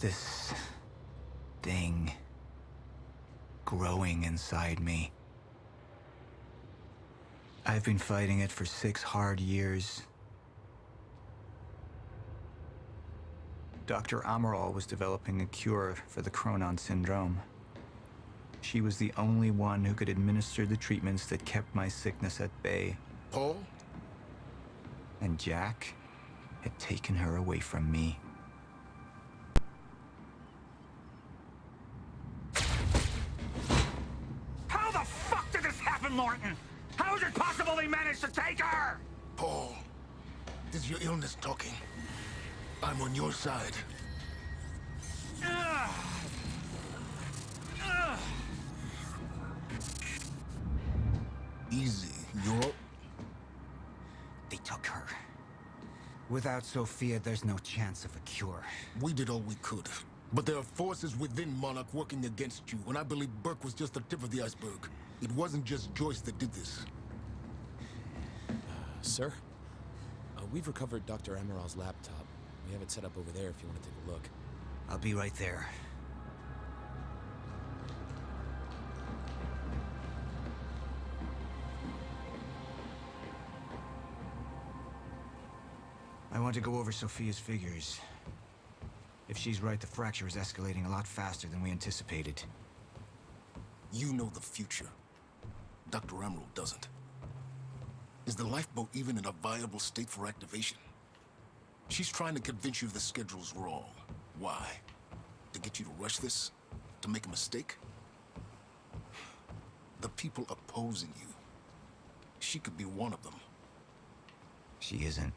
this thing growing inside me. I've been fighting it for 6 hard years. Dr. Amaral was developing a cure for the Cronon syndrome. She was the only one who could administer the treatments that kept my sickness at bay. Paul? And Jack had taken her away from me. How the fuck did this happen, Norton? How is it possible they managed to take her? Paul, is your illness talking? I'm on your side. Easy, you're... They took her. Without Sophia, there's no chance of a cure. We did all we could. But there are forces within Monarch working against you, and I believe Burke was just the tip of the iceberg. It wasn't just Joyce that did this. Sir? We've recovered Dr. Amaral's laptop. We have it set up over there if you want to take a look. I'll be right there. I want to go over Sophia's figures. If she's right, the fracture is escalating a lot faster than we anticipated. You know the future. Dr. Amaral doesn't. Is the lifeboat even in a viable state for activation? She's trying to convince you the schedule's wrong. Why? To get you to rush this? To make a mistake? The people opposing you. She could be one of them. She isn't.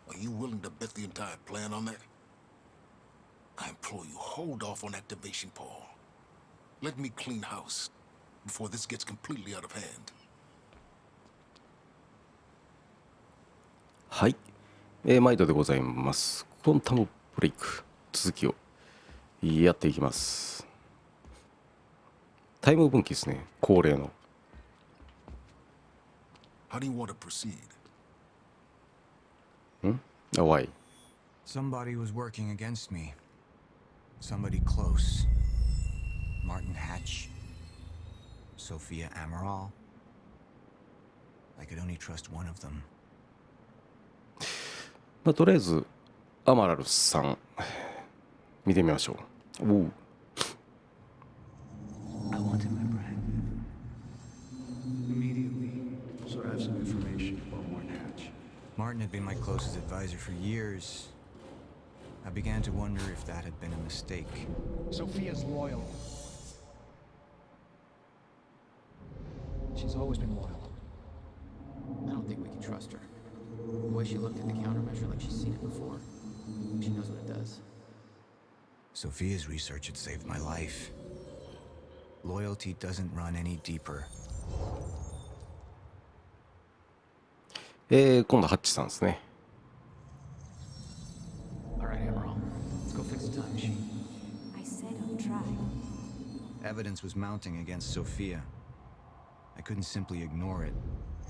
Are you willing to bet the entire plan on that? I implore you, hold off on activation, Paul. Let me clean house before this gets completely out of hand. はい、毎度でございます。クォンタムブレイク続きをやっていきます。タイム分岐ですね、恒例の。How do you want to proceed? Why? Somebody was working against me. Somebody close. Martin Hatch. Sophia Amaral. I could only trust one of them. まあ、とりあえずアマラルさん見てみましょう。おう。I wanted my brand. Immediately, so I have some information about Martin Hatch. Martin had been my closest advisor for years. I began to wonder if that had been a mistake. Sophia's loyal. She's always been loyal. I don't think we can trust her. The way she looked at the countermeasure like she's seen it before. She knows what it does. Sophia's research had saved my life. Loyalty doesn't run any deeper. 今度ハッチさんですね。All right, Amaral. Let's go fix the time machine. I said I'll try. Evidence was mounting against Sophia. I couldn't simply ignore it,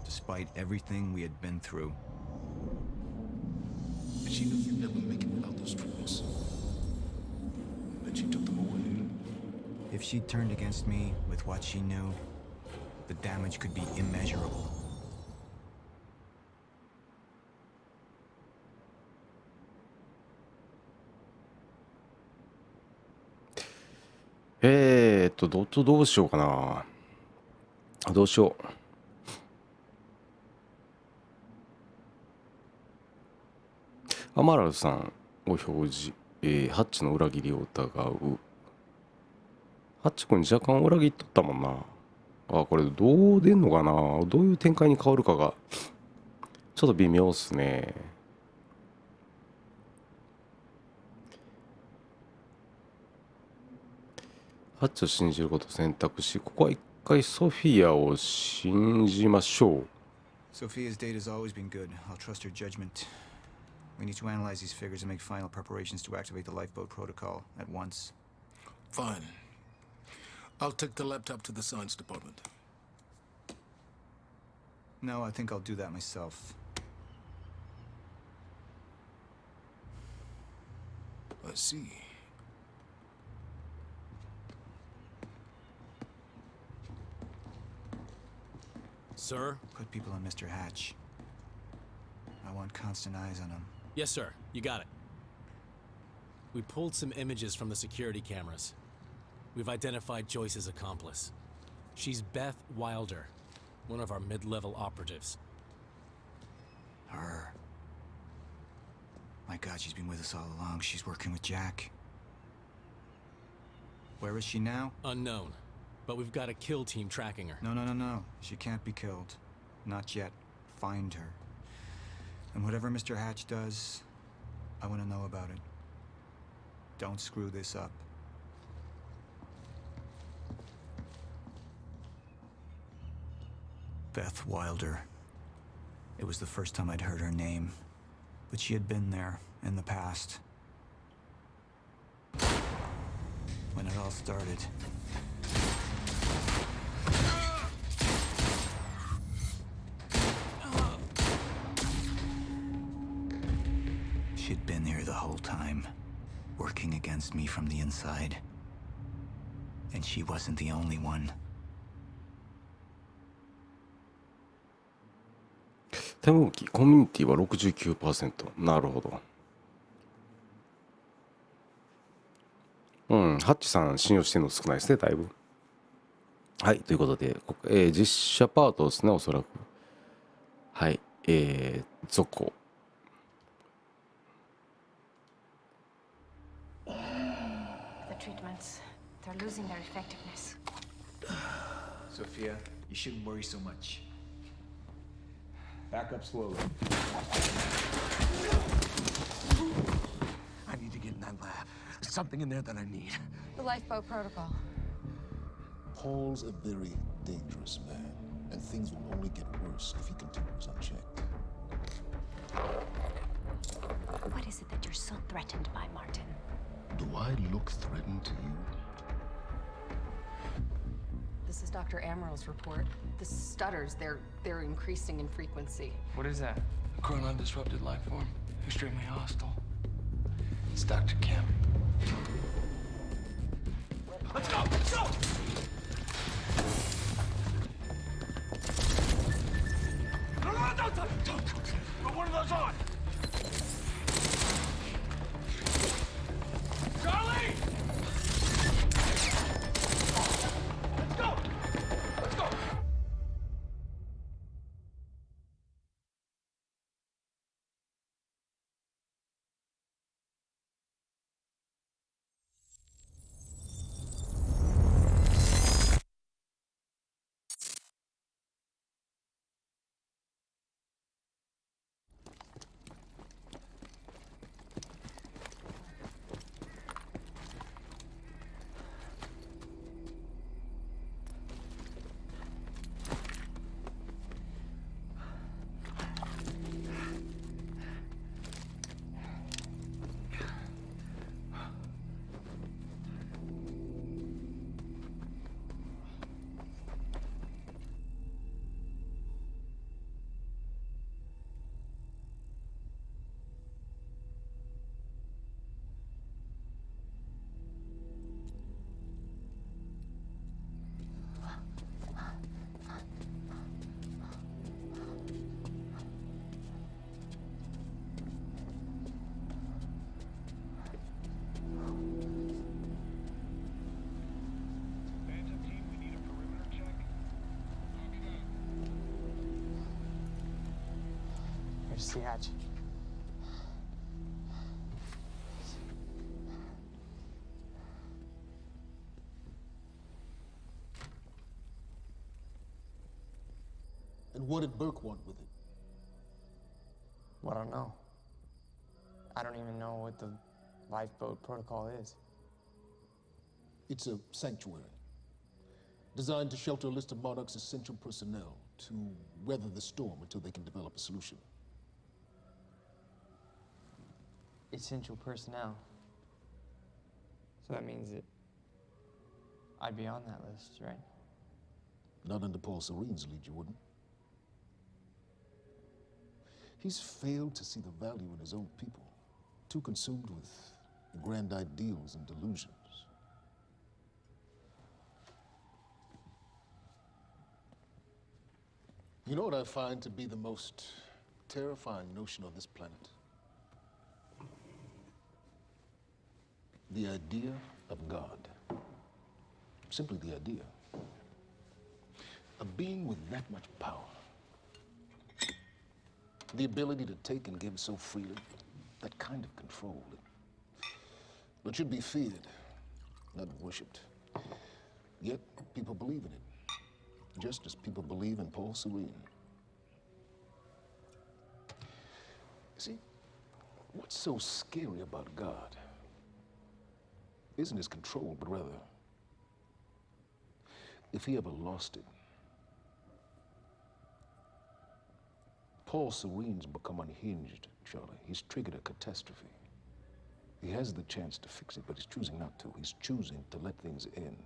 despite everything we had been through. And she knew you'd never make it without those treatments. Then she took them away. If she'd turned against me with what she knew, the damage could be immeasurable. どうしようかな。どうしよう。アマラルさんを表示、ハッチの裏切りを疑う。ハッチ君若干裏切っとったもんな。あ、これどう出んのかな。どういう展開に変わるかがちょっと微妙っすね。ハッチを信じることを選択し、ここは一回ソフィアを信じましょう。Sophia's data's always been good. I'll trust her judgment. We need to analyze these figures and make final preparations to activate the lifeboat protocol at once. Fine. I'll take the laptop to the science department. No, I think I'll do that myself. I see. Sir? Put people on Mr. Hatch. I want constant eyes on him. Yes, sir. You got it. We pulled some images from the security cameras. We've identified Joyce's accomplice. She's Beth Wilder, one of our mid-level operatives. Her. My God, she's been with us all along. She's working with Jack. Where is she now? Unknown. But we've got a kill team tracking her. No. She can't be killed. Not yet. Find her. And whatever Mr. Hatch does, I want to know about it. Don't screw this up. Beth Wilder. It was the first time I'd heard her name, but she had been there in the past. When it all started. She'd been here the whole time, working against me from the inside. And she wasn't the only one. 手向きコミュニティは 69%。 なるほど。ハッチさん信用してるの少ないですね、だいぶ。はい、ということで、実写パートですね、おそらく。はい、続行。The treatments, they're losing their effectiveness. Sophia, you shouldn't worry so much. Back up slowly. I need to get in that lab. There's something in there that I need. The lifeboat protocol. Paul's a very dangerous man, and things will only get worse if he continues unchecked. What is it that you're so threatened by, Martin? Do I look threatened to you? This is Dr. Amaril's report. The stutters, they're increasing in frequency. What is that? A chronon disrupted life form. Extremely hostile. It's Dr. Kim. Let's go! Let's go! No, don't! Put one of those on! Charlie! Let's go! Let's go! Here's the hatch. And what did Burke want with it? Well, I don't know. I don't even know what the lifeboat protocol is. It's a sanctuary, designed to shelter a list of Monarch's essential personnel to weather the storm until they can develop a solution. Essential personnel. So that means that I'd be on that list, right? Not under Paul Serene's lead, you wouldn't. He's failed to see the value in his own people, too consumed with grand ideals and delusions. You know what I find to be the most terrifying notion on this planet? The idea of God. Simply the idea. A being with that much power. The ability to take and give so freely. That kind of control. But should be feared, not worshipped. Yet people believe in it. Just as people believe in Paul Serene. See, what's so scary about God isn't his control, but rather, if he ever lost it. Paul Serene's become unhinged, Charlie. He's triggered a catastrophe. He has the chance to fix it, but he's choosing not to. He's choosing to let things end.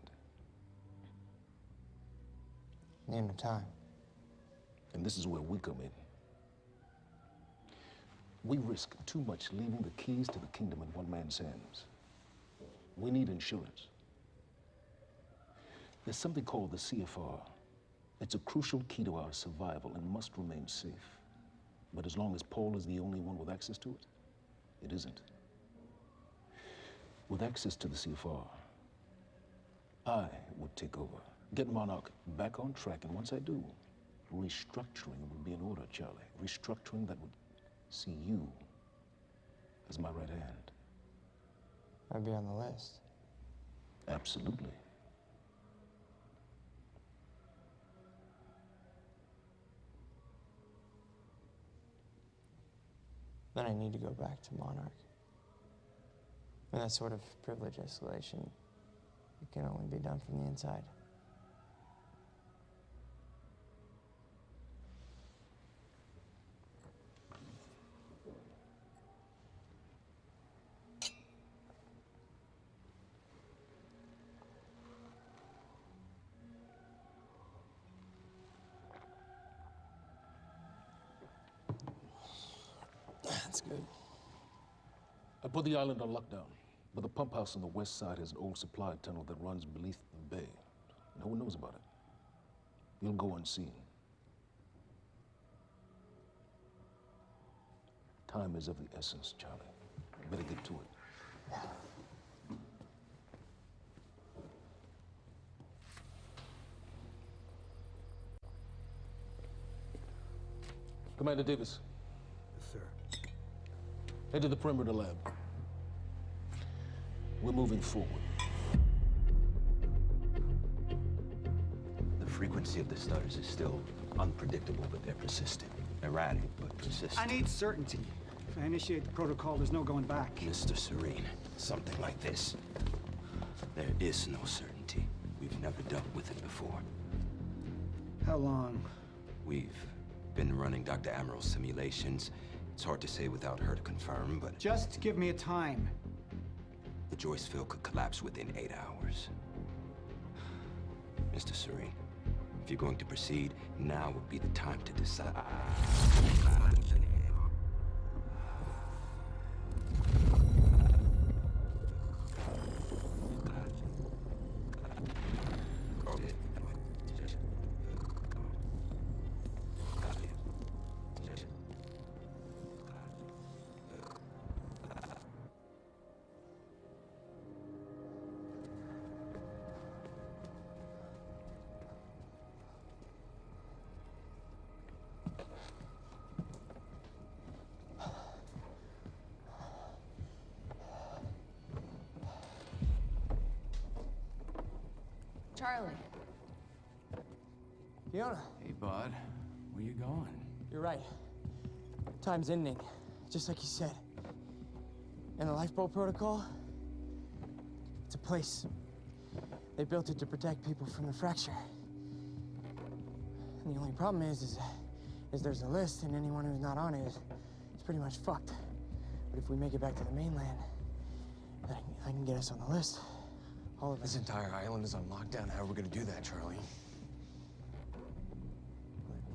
The end of time. And this is where we come in. We risk too much leaving the keys to the kingdom in one man's hands. We need insurance. There's something called the CFR. It's a crucial key to our survival and must remain safe. But as long as Paul is the only one with access to it, it isn't. With access to the CFR, I would take over, get Monarch back on track, and once I do, restructuring would be in order, Charlie. Restructuring that would see you as my right hand. I'd be on the list. Absolutely. Then I need to go back to Monarch. And that sort of privilege escalation, it can only be done from the inside. That's good. I put the island on lockdown, but the pump house on the west side has an old supply tunnel that runs beneath the bay. No one knows about it. You'll go unseen. Time is of the essence, Charlie. Better get to it. Commander Davis. Yes, sir. Head to the perimeter lab. We're moving forward. The frequency of the stutters is still unpredictable, but they're persistent. Erratic, but persistent. I need certainty. If I initiate the protocol, there's no going back. Mr. Serene, something like this. There is no certainty. We've never dealt with it before. How long? We've been running Dr. Amaril's simulations. It's hard to say without her to confirm, but... Just give me a time. The Joyce field could collapse within 8 hours. Mr. Serene, if you're going to proceed, now would be the time to decide. Charlie. Fiona. Hey, bud. Where you going? You're right. Time's ending, just like you said. And the lifeboat protocol? It's a place. They built it to protect people from the fracture. And the only problem is there's a list, and anyone who's not on it is pretty much fucked. But if we make it back to the mainland, I can get us on the list. All of us. This entire island is on lockdown. How are we gonna do that, Charlie?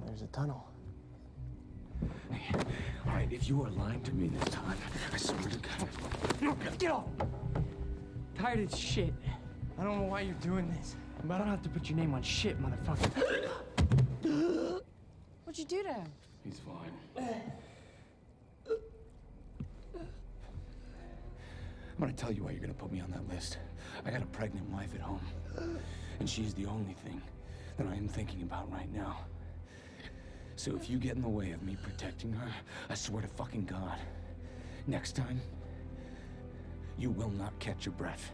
There's a tunnel. Hey, all right, if you are lying to me this time, I swear to God. Get off! Tired of this shit. I don't know why you're doing this, but I don't have to put your name on shit, motherfucker. What'd you do to him? He's fine. I'm gonna tell you why you're gonna put me on that list. I got a pregnant wife at home, and she's the only thing that I am thinking about right now. So if you get in the way of me protecting her, I swear to fucking God, next time, you will not catch your breath.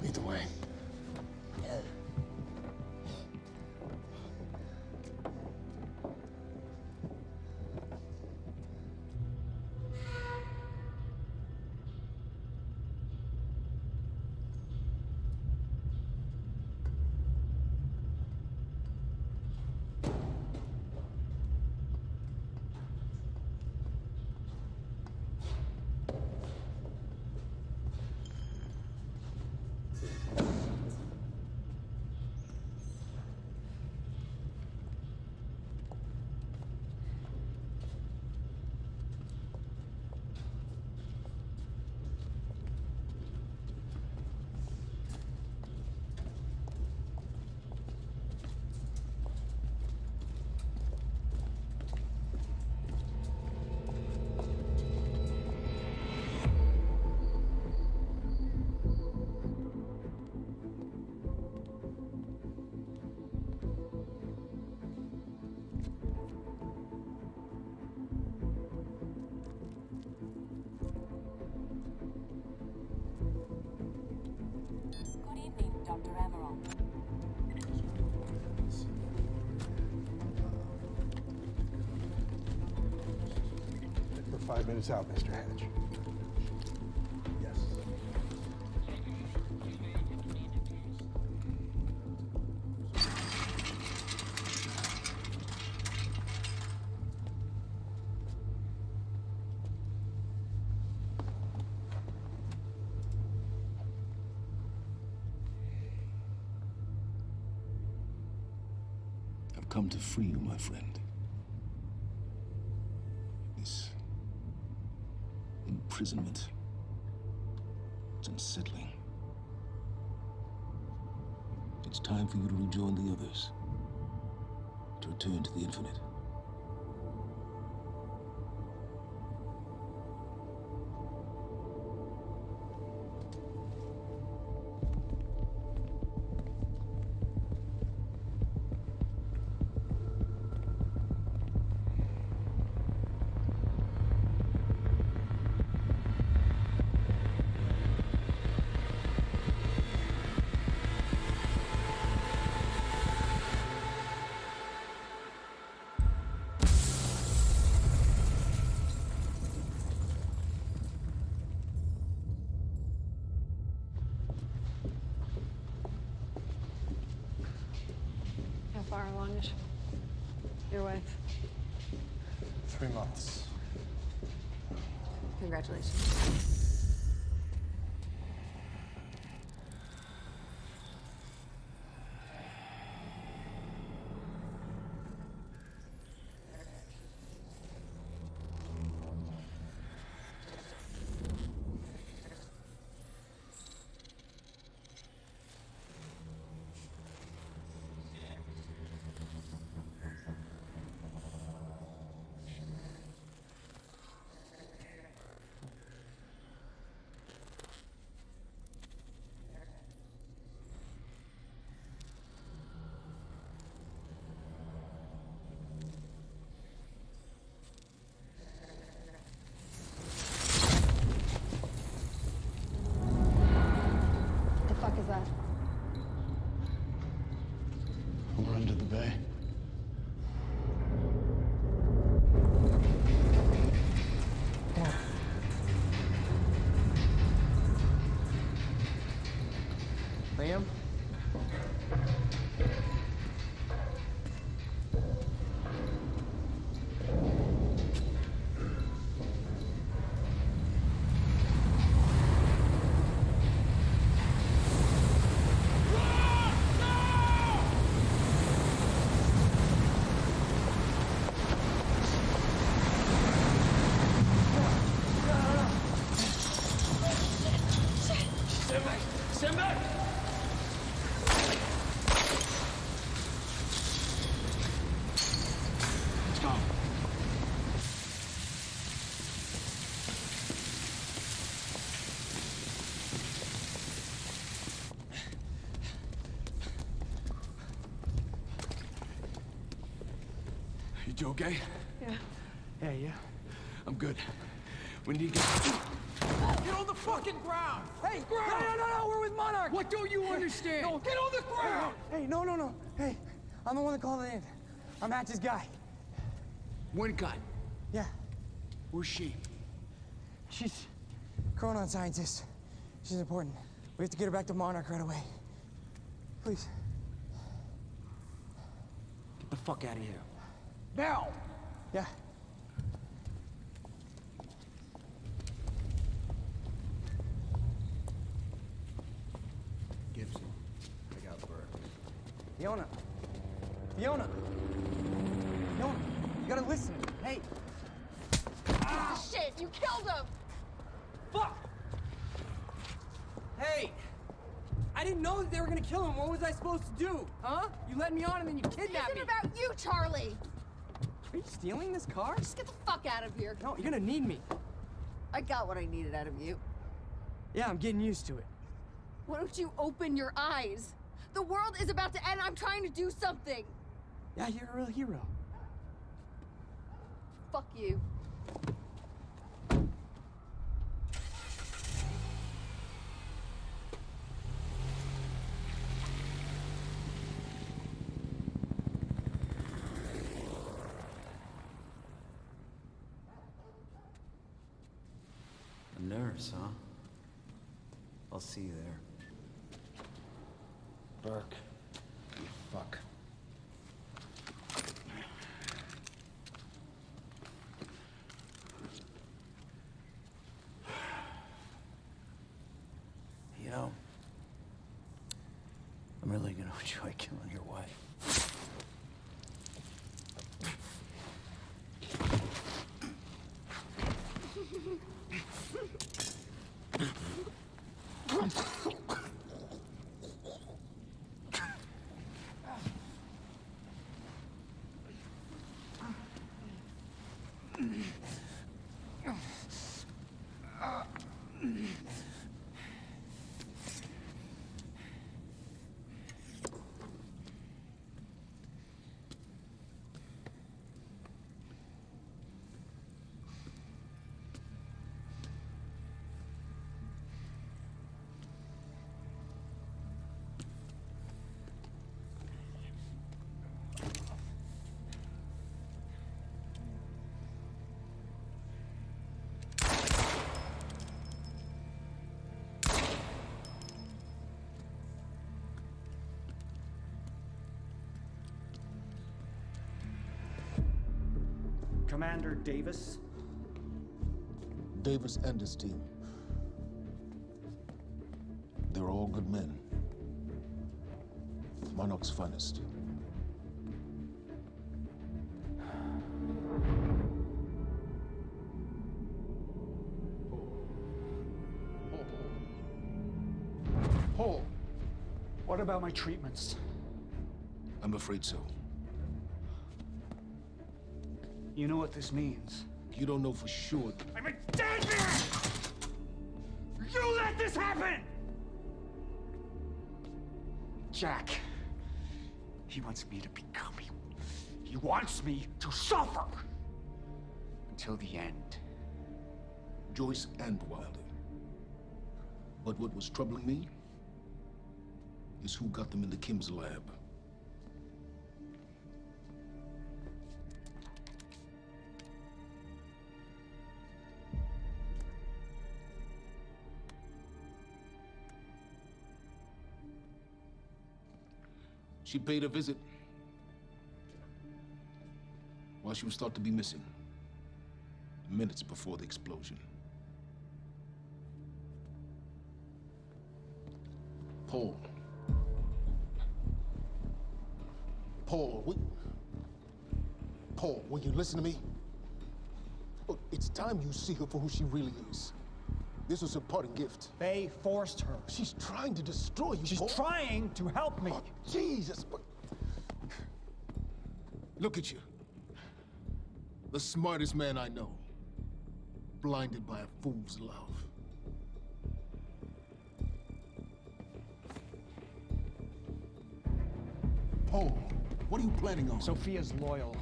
Lead the way. Dr. Emerald. We're 5 minutes out, Mr. Hatch. Yes. I've come to free you, my friend. This imprisonment, it's unsettling. It's time for you to rejoin the others, to return to the infinite. How far along is your wife? 3 months. Congratulations. You okay? Yeah. Yeah, yeah. I'm good. We need to Get on the fucking ground! Hey, no, we're with Monarch! What don't you understand? No, get on the ground! Hey, no. Hey, I'm the one that called it in. I'm Hatch's guy. One gun. Yeah. Where's she? She's Chronon scientist. She's important. We have to get her back to Monarch right away. Please. Get the fuck out of here. Now! Yeah. Gibson, I got Burke. Fiona, you gotta listen. Hey. Shit, you killed him! Fuck! Hey! I didn't know that they were gonna kill him. What was I supposed to do? Huh? You led me on and then you kidnapped me. It's about you, Charlie! Are you stealing this car? Just get the fuck out of here. No, you're gonna need me. I got what I needed out of you. Yeah, I'm getting used to it. Why don't you open your eyes? The world is about to end. I'm trying to do something. Yeah, you're a real hero. Fuck you. A nurse, huh? I'll see you there. Burke. You fuck. You know, I'm really gonna enjoy killing your wife. Commander Davis? Davis and his team. They're all good men. Monarch's finest. Paul, what about my treatments? I'm afraid so. You know what this means? You don't know for sure. I'm a dead man! You let this happen! Jack, he wants me to become you. He wants me to suffer until the end. Joyce and Wilder. But what was troubling me is who got them into Kim's lab. She paid a visit while she was thought to be missing, minutes before the explosion. Paul, will you listen to me? Look, it's time you see her for who she really is. This was her parting gift. They forced her. She's trying to destroy you, She's Paul. trying to help me. Oh, Jesus, but... Look at you. The smartest man I know. Blinded by a fool's love. Paul, what are you planning on? Sophia's loyal.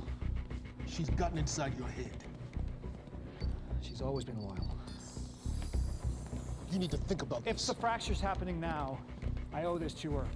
She's gotten inside your head. She's always been loyal. You need to think about If this. the fracture's happening now, I owe this to her.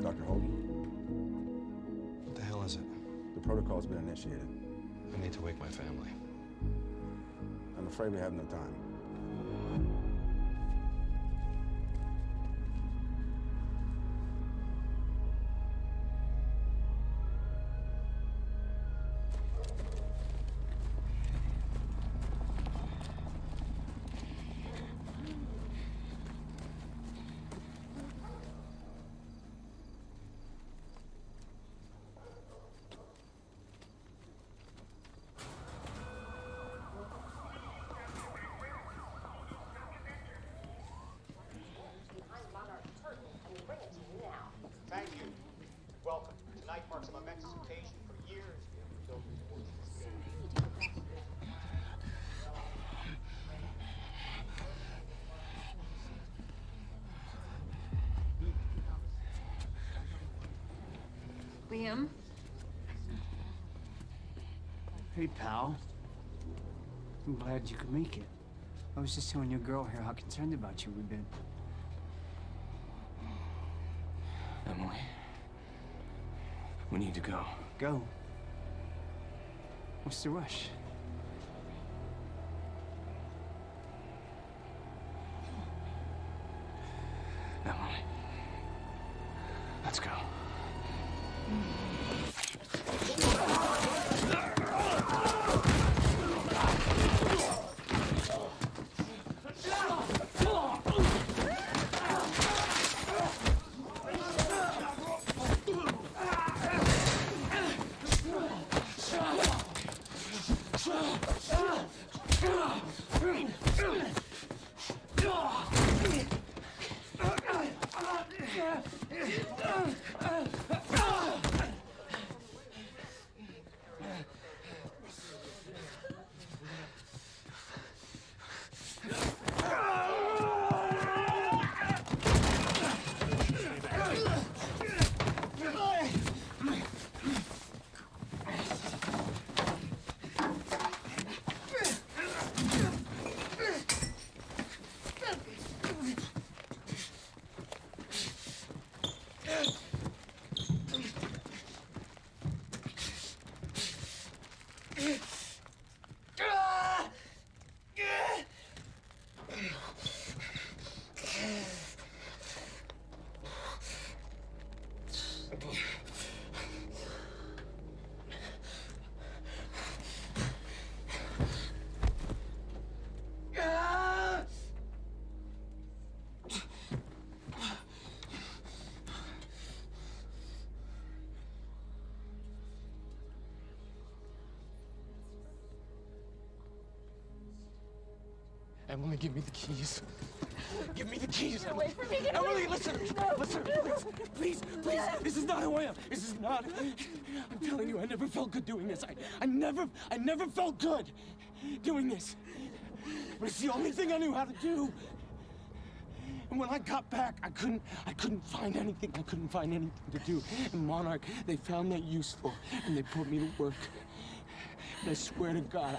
Dr. Hogan? What the hell is it? The protocol's been initiated. I need to wake my family. I'm afraid we have no time. Thank you. Welcome. Tonight marks a momentous occasion. For years, we have been building towards this day. Liam? Hey, pal. I'm glad you could make it. I was just telling your girl here how concerned about you we've been. Emily, we need to go. Go? What's the rush? Emily, let's go. Emily, give me the keys. Give me the keys, Get away Emily. from me, get Emily, away. listen, No, listen, no. please, please. This is not who I am. This is not. I'm telling you, I never felt good doing this. I never felt good doing this. But it's the only thing I knew how to do. And when I got back, I couldn't find anything. I couldn't find anything to do. In Monarch, they found that useful, and they put me to work. I swear to God,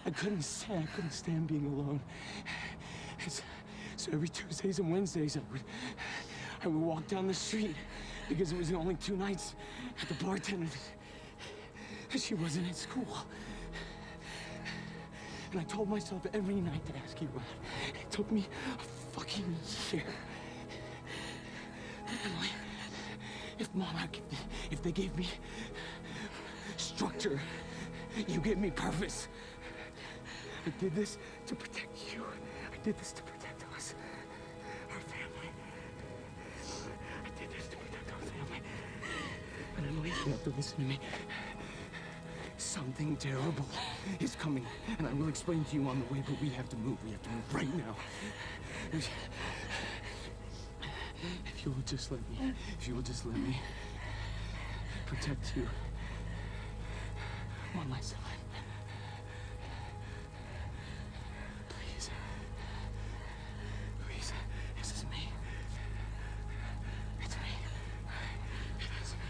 I couldn't stand being alone. So every Tuesdays and Wednesdays, I would walk down the street because it was the only 2 nights at the bartender. She wasn't at school. And I told myself every night to ask you out. It took me a fucking year. Emily, if they gave me structure, you gave me purpose. I did this to protect you. I did this to protect us, our family. I did this to protect our family. And Emily, you have to listen to me. Something terrible is coming, and I will explain to you on the way, but we have to move. We have to move right now. If you will just let me protect you one last time. Please. Please, this is me. It's me. It is me.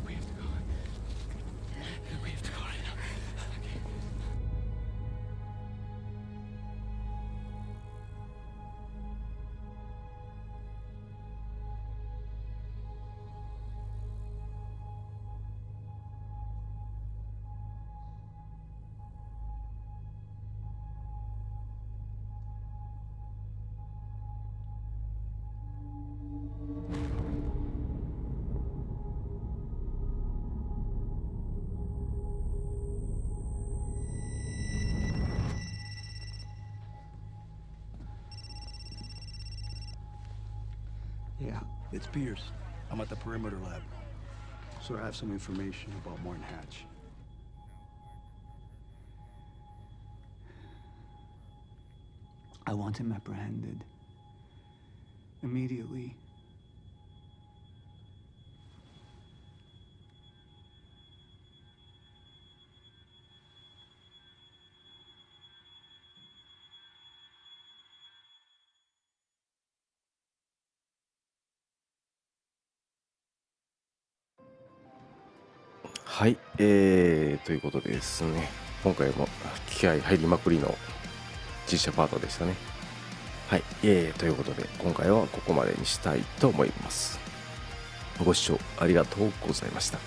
We have to go. We have to go right now. Okay. Yeah, it's Pierce. I'm at the perimeter lab. So I have some information about Martin Hatch. I want him apprehended. Immediately.はい、ということでですね、今回も気合入りまくりの実写パートでしたね。はい、ということで今回はここまでにしたいと思います。ご視聴ありがとうございました。